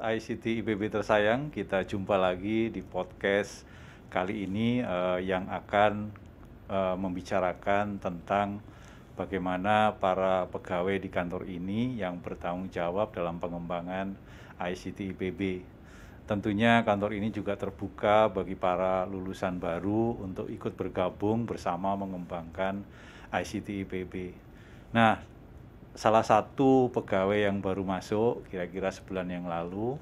ICT IPB tersayang, kita jumpa lagi di podcast kali ini yang akan membicarakan tentang bagaimana para pegawai di kantor ini yang bertanggung jawab dalam pengembangan ICT IPB. Tentunya kantor ini juga terbuka bagi para lulusan baru untuk ikut bergabung bersama mengembangkan ICT IPB. Nah, salah satu pegawai yang baru masuk kira-kira sebulan yang lalu,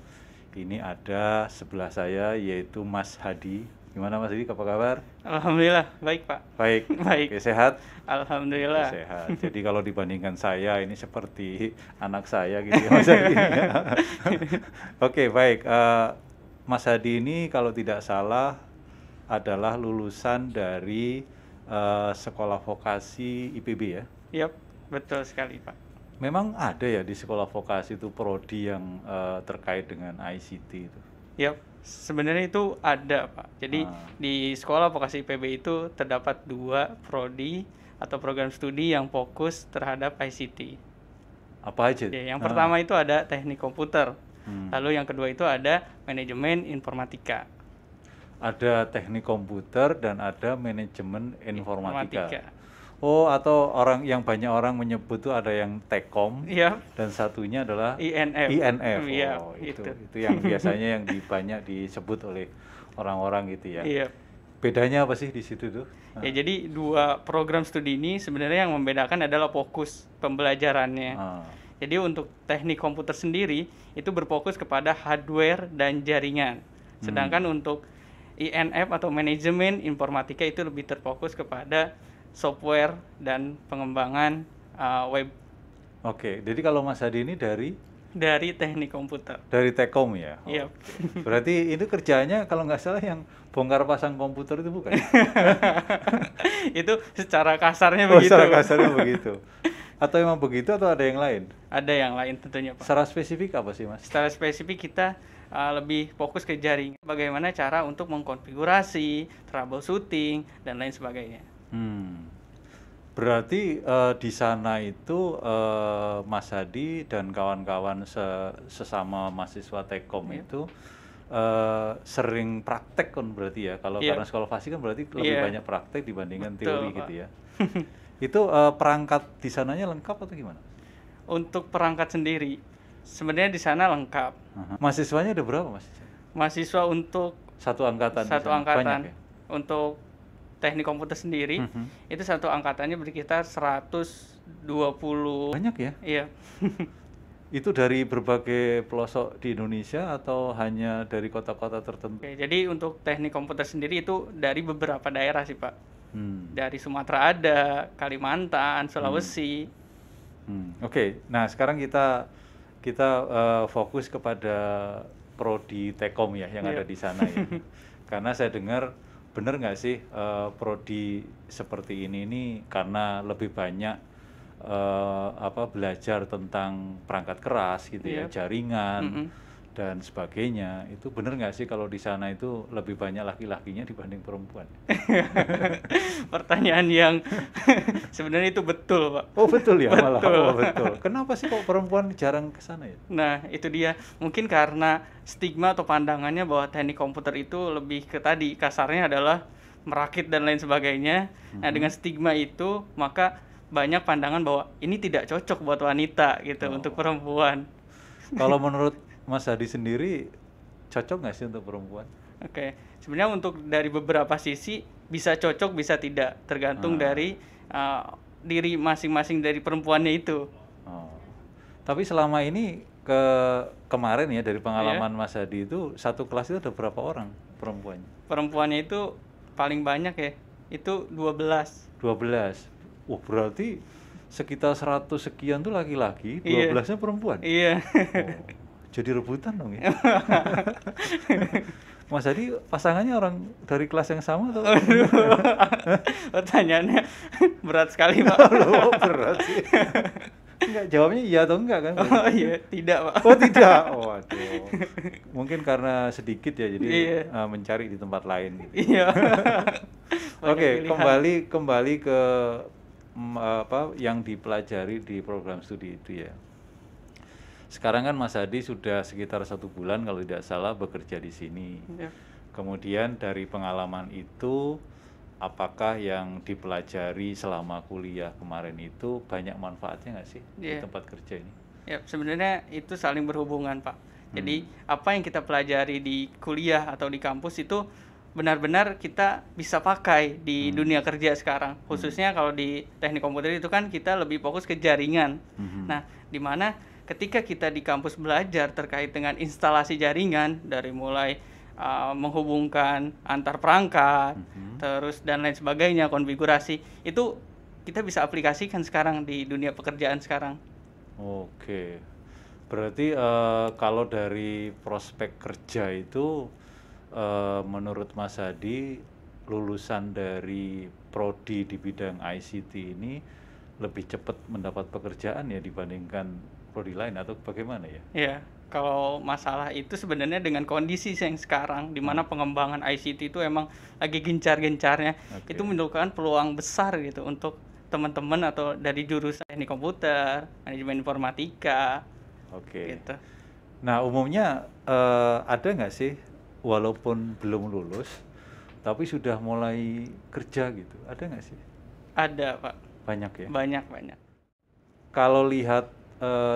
ini ada sebelah saya yaitu Mas Hadi. Gimana Mas Hadi, apa kabar? Alhamdulillah, baik Pak. Baik. Baik. Oke, sehat? Alhamdulillah. Sehat. Jadi kalau dibandingkan saya, ini seperti anak saya gitu ya Mas Hadi. Oke, baik. Mas Hadi ini kalau tidak salah adalah lulusan dari sekolah vokasi IPB ya? Yap, betul sekali Pak. Memang ada ya di sekolah vokasi itu prodi yang terkait dengan ICT itu? Yap, sebenarnya itu ada Pak. Jadi di sekolah vokasi IPB itu terdapat 2 prodi atau program studi yang fokus terhadap ICT. Apa aja? Ya, yang pertama itu ada teknik komputer. Lalu yang kedua itu ada manajemen informatika. Ada teknik komputer dan ada manajemen informatika. Oh, atau banyak orang menyebut tuh ada yang Tekom, Iya. dan satunya adalah INF. Iya, Oh, itu yang biasanya yang banyak disebut oleh orang-orang gitu ya. Iya. Bedanya apa sih di situ tuh? Ya, jadi 2 program studi ini sebenarnya yang membedakan adalah fokus pembelajarannya. Jadi untuk teknik komputer sendiri itu berfokus kepada hardware dan jaringan. Sedangkan untuk INF atau manajemen informatika itu lebih terfokus kepada software dan pengembangan web. Oke, jadi kalau Mas Hadi ini dari teknik komputer. Dari Tekom ya? Iya. Berarti itu kerjanya kalau nggak salah yang bongkar pasang komputer itu bukan? Itu secara kasarnya begitu. Secara kasarnya begitu. Atau emang begitu atau ada yang lain? Ada yang lain tentunya Pak. Secara spesifik apa sih Mas? Secara spesifik kita lebih fokus ke jaringan. Bagaimana cara untuk mengkonfigurasi, troubleshooting, dan lain sebagainya. Berarti di sana itu Mas Hadi dan kawan-kawan sesama mahasiswa Tekom itu sering praktek kan berarti ya? Kalau karena sekolah vokasi kan berarti lebih banyak praktek dibandingkan teori gitu ya? Itu perangkat di sananya lengkap atau gimana? Untuk perangkat sendiri, sebenarnya di sana lengkap. Mahasiswanya ada berapa Mas? Mahasiswa untuk satu angkatan? Satu angkatan. Banyak ya? Untuk teknik komputer sendiri, itu satu angkatannya berkitar 120. Banyak ya? Iya. Itu dari berbagai pelosok di Indonesia atau hanya dari kota-kota tertentu? Oke, jadi untuk teknik komputer sendiri itu dari beberapa daerah sih Pak. Dari Sumatera ada, Kalimantan, Sulawesi. Oke, nah sekarang kita fokus kepada prodi Tekom ya yang ada di sana ya. Karena saya dengar benar nggak sih prodi seperti ini karena lebih banyak belajar tentang perangkat keras gitu ya, jaringan dan sebagainya. Itu benar nggak sih kalau di sana itu lebih banyak laki-lakinya dibanding perempuan? Pertanyaan yang sebenarnya itu betul Pak. Oh betul ya? Betul. Malah. Oh betul. Kenapa sih kok perempuan jarang ke sana ya? Nah itu dia, mungkin karena stigma atau pandangannya bahwa teknik komputer itu lebih ke tadi, kasarnya adalah merakit dan lain sebagainya. Nah dengan stigma itu maka banyak pandangan bahwa ini tidak cocok buat wanita gitu, untuk perempuan. Kalau menurut Mas Hadi sendiri cocok nggak sih untuk perempuan? Oke, sebenarnya untuk dari beberapa sisi bisa cocok bisa tidak, tergantung dari diri masing-masing dari perempuannya itu. Tapi selama ini kemarin ya dari pengalaman Mas Hadi itu satu kelas itu ada berapa orang perempuannya? Perempuannya itu paling banyak ya, itu 12. 12. Wah berarti sekitar 100 sekian tuh laki-laki, 12-nya perempuan? Iya. Jadi rebutan dong ya. Mas Hadi pasangannya orang dari kelas yang sama atau? Pertanyaannya berat sekali Pak. Loh, berat sih. Enggak, jawabnya iya atau enggak kan? Oh iya, tidak Pak. Oh tidak. Oh aduh. Mungkin karena sedikit ya jadi mencari di tempat lain gitu. Iya. Oke, kembali ke yang dipelajari di program studi itu ya. sekarang kan Mas Hadi sudah sekitar 1 bulan kalau tidak salah bekerja di sini. Ya. Kemudian dari pengalaman itu, apakah yang dipelajari selama kuliah kemarin itu banyak manfaatnya nggak sih di tempat kerja ini? Ya, sebenarnya itu saling berhubungan, Pak. Jadi apa yang kita pelajari di kuliah atau di kampus itu benar-benar kita bisa pakai di dunia kerja sekarang. Khususnya kalau di teknik komputer itu kan kita lebih fokus ke jaringan. Nah, di mana ketika kita di kampus belajar terkait dengan instalasi jaringan dari mulai menghubungkan antar perangkat, terus dan lain sebagainya, konfigurasi, itu kita bisa aplikasikan sekarang di dunia pekerjaan sekarang. Oke, berarti kalau dari prospek kerja itu menurut Mas Hadi lulusan dari prodi di bidang ICT ini lebih cepat mendapat pekerjaan ya dibandingkan prodi lain atau bagaimana ya? Ya, kalau masalah itu sebenarnya dengan kondisi yang sekarang di mana pengembangan ICT itu emang lagi gencar-gencarnya, itu menunjukkan peluang besar gitu untuk teman-teman atau dari jurusan teknik komputer, manajemen informatika. Gitu. Nah, umumnya ada nggak sih walaupun belum lulus tapi sudah mulai kerja gitu? Ada nggak sih? Ada, Pak. Banyak ya? Banyak. Kalau lihat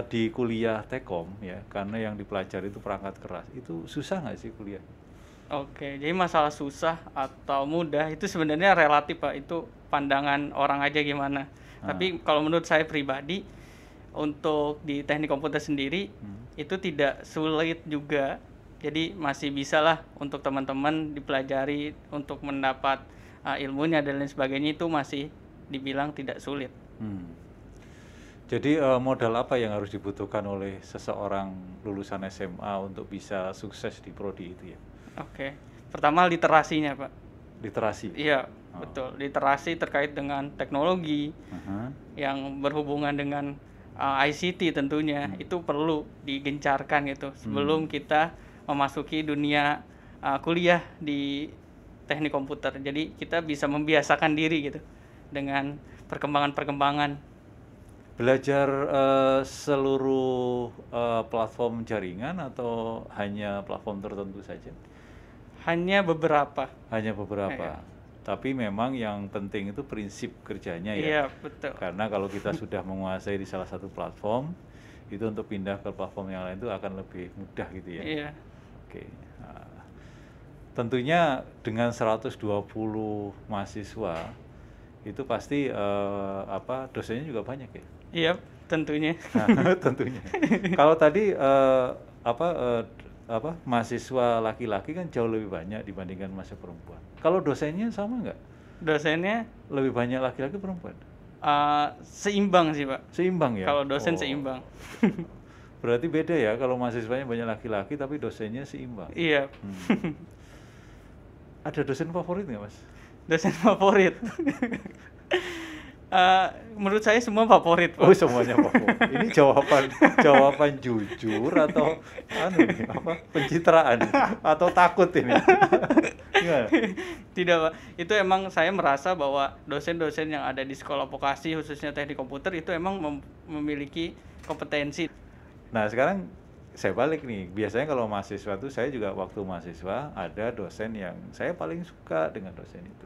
di kuliah Tekom ya, karena yang dipelajari itu perangkat keras, itu susah nggak sih kuliah? Oke, jadi masalah susah atau mudah itu sebenarnya relatif, Pak. Itu pandangan orang aja gimana. Tapi kalau menurut saya pribadi, untuk di teknik komputer sendiri itu tidak sulit juga. Jadi masih bisa lah untuk teman-teman dipelajari untuk mendapat ilmunya dan lain sebagainya, itu masih dibilang tidak sulit. Jadi modal apa yang harus dibutuhkan oleh seseorang lulusan SMA untuk bisa sukses di prodi itu ya? Oke, pertama literasinya, Pak. Literasi? Iya, betul. Literasi terkait dengan teknologi yang berhubungan dengan ICT tentunya, itu perlu digencarkan gitu sebelum kita memasuki dunia kuliah di teknik komputer. Jadi kita bisa membiasakan diri gitu dengan perkembangan-perkembangan. Belajar seluruh platform jaringan atau hanya platform tertentu saja? Hanya beberapa. Hanya beberapa. Tapi memang yang penting itu prinsip kerjanya ya. Iya, betul. Karena kalau kita sudah menguasai di salah satu platform, itu untuk pindah ke platform yang lain itu akan lebih mudah gitu ya. Iya. Oke. Nah, tentunya dengan 120 mahasiswa itu pasti dosennya juga banyak ya. Iya, tentunya. Tentunya. Kalau tadi mahasiswa laki-laki kan jauh lebih banyak dibandingkan mahasiswa perempuan. Kalau dosennya sama nggak? Dosennya lebih banyak laki-laki perempuan? Seimbang sih, Pak. Seimbang ya? Kalau dosen seimbang. Berarti beda ya kalau mahasiswanya banyak laki-laki tapi dosennya seimbang. Iya. Ada dosen favorit nggak, Mas? Dosen favorit? Menurut saya semua favorit, Pak. Oh, semuanya favorit. Ini jawaban jujur atau pencitraan atau takut ini? Tidak, Pak. Itu emang saya merasa bahwa dosen-dosen yang ada di sekolah vokasi khususnya teknik komputer itu emang memiliki kompetensi. Nah, sekarang saya balik nih. Biasanya kalau mahasiswa tuh, saya juga waktu mahasiswa ada dosen yang saya paling suka dengan dosen itu.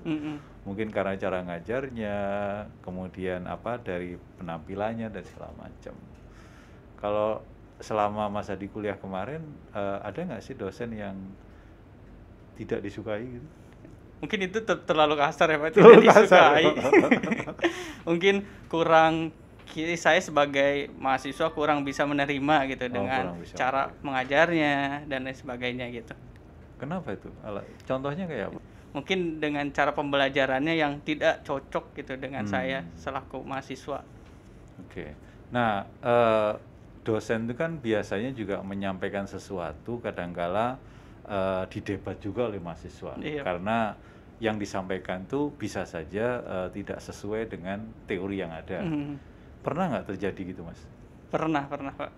Mungkin karena cara ngajarnya, kemudian dari penampilannya dan segala macam. Kalau selama masa di kuliah kemarin, ada nggak sih dosen yang tidak disukai gitu? Mungkin itu terlalu kasar ya, Pak. Tidak disukai. Mungkin saya sebagai mahasiswa kurang bisa menerima gitu dengan cara mengajarnya dan lain sebagainya gitu. Kenapa itu? Contohnya kayak apa? Mungkin dengan cara pembelajarannya yang tidak cocok gitu dengan saya selaku mahasiswa. Oke. Nah, dosen itu kan biasanya juga menyampaikan sesuatu kadangkala didebat juga oleh mahasiswa. Iya. Karena yang disampaikan tuh bisa saja tidak sesuai dengan teori yang ada. Pernah nggak terjadi gitu, Mas? Pernah, Pak.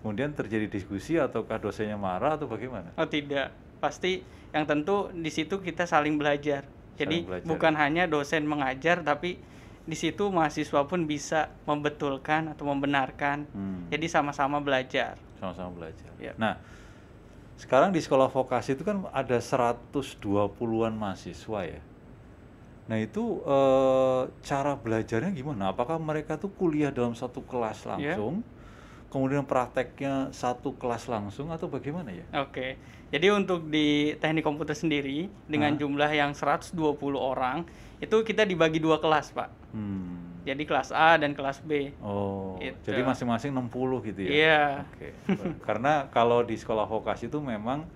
Kemudian terjadi diskusi ataukah dosennya marah atau bagaimana? Oh, tidak. Pasti yang tentu di situ kita saling belajar. Jadi bukan hanya dosen mengajar, tapi di situ mahasiswa pun bisa membetulkan atau membenarkan. Jadi sama-sama belajar. Sama-sama belajar. Yep. Nah, sekarang di sekolah vokasi itu kan ada 120-an mahasiswa ya. Nah itu cara belajarnya gimana? Apakah mereka tuh kuliah dalam satu kelas langsung, kemudian prakteknya satu kelas langsung atau bagaimana ya? Oke, jadi untuk di teknik komputer sendiri dengan jumlah yang 120 orang, itu kita dibagi 2 kelas, Pak. Jadi kelas A dan kelas B. Oh, gitu. Jadi masing-masing 60 gitu ya? Iya. Oke. Karena kalau di sekolah vokasi itu memang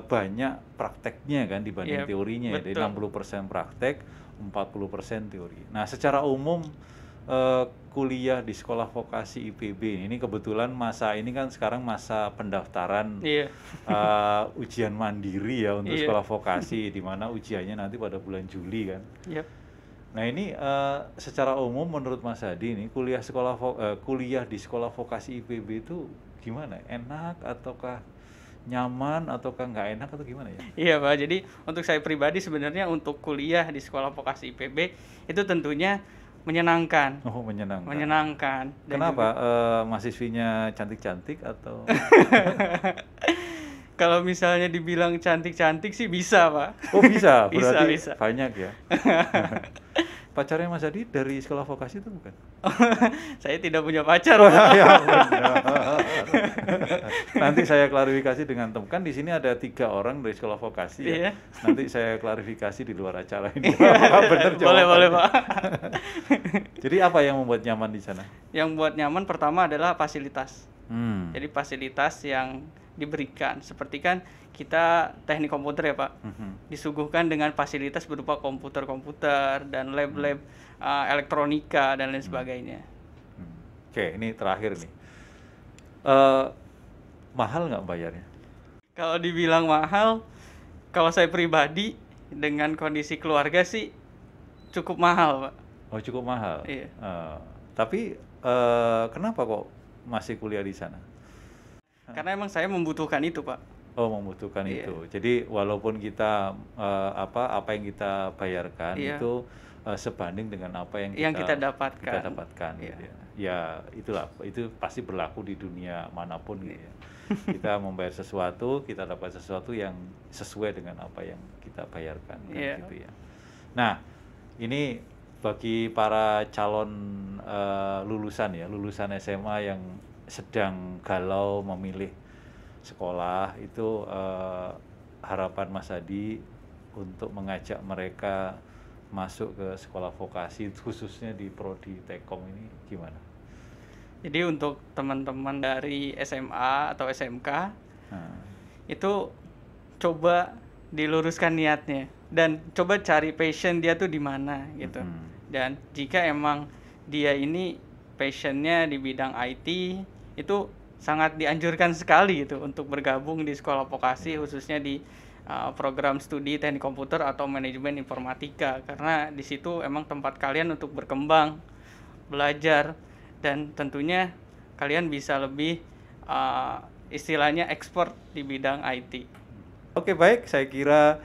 banyak prakteknya kan dibanding teorinya. Jadi 60% praktek, 40% teori. Nah, secara umum kuliah di sekolah vokasi IPB ini kebetulan masa ini kan sekarang masa pendaftaran ujian mandiri ya untuk sekolah vokasi, di mana ujiannya nanti pada bulan Juli kan. Nah ini secara umum menurut Mas Hadi ini kuliah di sekolah vokasi IPB itu gimana? Enak ataukah nyaman ataukah nggak enak atau gimana ya? Iya Pak, jadi untuk saya pribadi sebenarnya untuk kuliah di sekolah vokasi IPB itu tentunya menyenangkan. Oh, menyenangkan. Menyenangkan. Kenapa? Mahasiswinya cantik-cantik atau? Kalau misalnya dibilang cantik-cantik sih bisa Pak. Oh bisa, berarti bisa. Banyak ya. Pacarnya Mas Hadi dari sekolah vokasi itu bukan? Saya tidak punya pacar. Ya, nanti saya klarifikasi dengan teman. Kan di sini ada 3 orang dari sekolah vokasi ya. Nanti saya klarifikasi di luar acara ini. Benar boleh Pak. Jadi apa yang membuat nyaman di sana? Yang membuat nyaman pertama adalah fasilitas. Jadi fasilitas yang diberikan, seperti kan kita teknik komputer ya Pak, disuguhkan dengan fasilitas berupa komputer-komputer dan lab-lab elektronika dan lain sebagainya. Oke, ini terakhir nih, mahal nggak bayarnya? Kalau dibilang mahal, kalau saya pribadi dengan kondisi keluarga sih cukup mahal Pak. Oh cukup mahal. Iya. Tapi kenapa kok masih kuliah di sana? Karena emang saya membutuhkan itu Pak. Oh membutuhkan itu. Jadi walaupun kita apa yang kita bayarkan itu sebanding dengan apa yang kita dapatkan. Iya. Gitu ya. Ya itulah, itu pasti berlaku di dunia manapun gitu ya. Kita membayar sesuatu, kita dapat sesuatu yang sesuai dengan apa yang kita bayarkan gitu ya. Nah ini bagi para calon lulusan SMA yang sedang galau memilih sekolah itu, harapan Mas Hadi untuk mengajak mereka masuk ke sekolah vokasi khususnya di prodi Tekom ini gimana? Jadi untuk teman-teman dari SMA atau SMK itu coba diluruskan niatnya dan coba cari passion dia tuh di mana gitu. Dan jika emang dia ini passionnya di bidang IT, itu sangat dianjurkan sekali gitu untuk bergabung di sekolah vokasi khususnya di program studi teknik komputer atau manajemen informatika, karena di situ emang tempat kalian untuk berkembang, belajar, dan tentunya kalian bisa lebih istilahnya ekspor di bidang IT. Oke baik, saya kira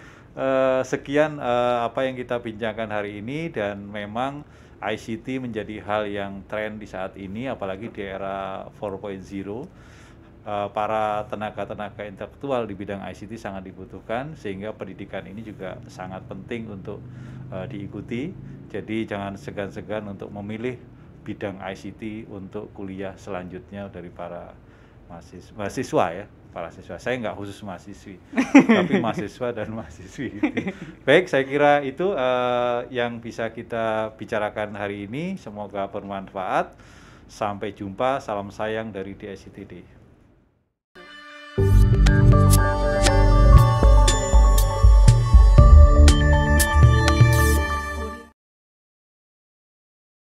sekian apa yang kita bincangkan hari ini, dan memang ICT menjadi hal yang tren di saat ini, apalagi di era 4.0. Para tenaga-tenaga intelektual di bidang ICT sangat dibutuhkan, sehingga pendidikan ini juga sangat penting untuk diikuti. Jadi jangan segan-segan untuk memilih bidang ICT untuk kuliah selanjutnya dari para mahasiswa ya, para siswa. Saya nggak khusus mahasiswi, tapi mahasiswa dan mahasiswi. Baik, saya kira itu yang bisa kita bicarakan hari ini. Semoga bermanfaat. Sampai jumpa. Salam sayang dari DSITD.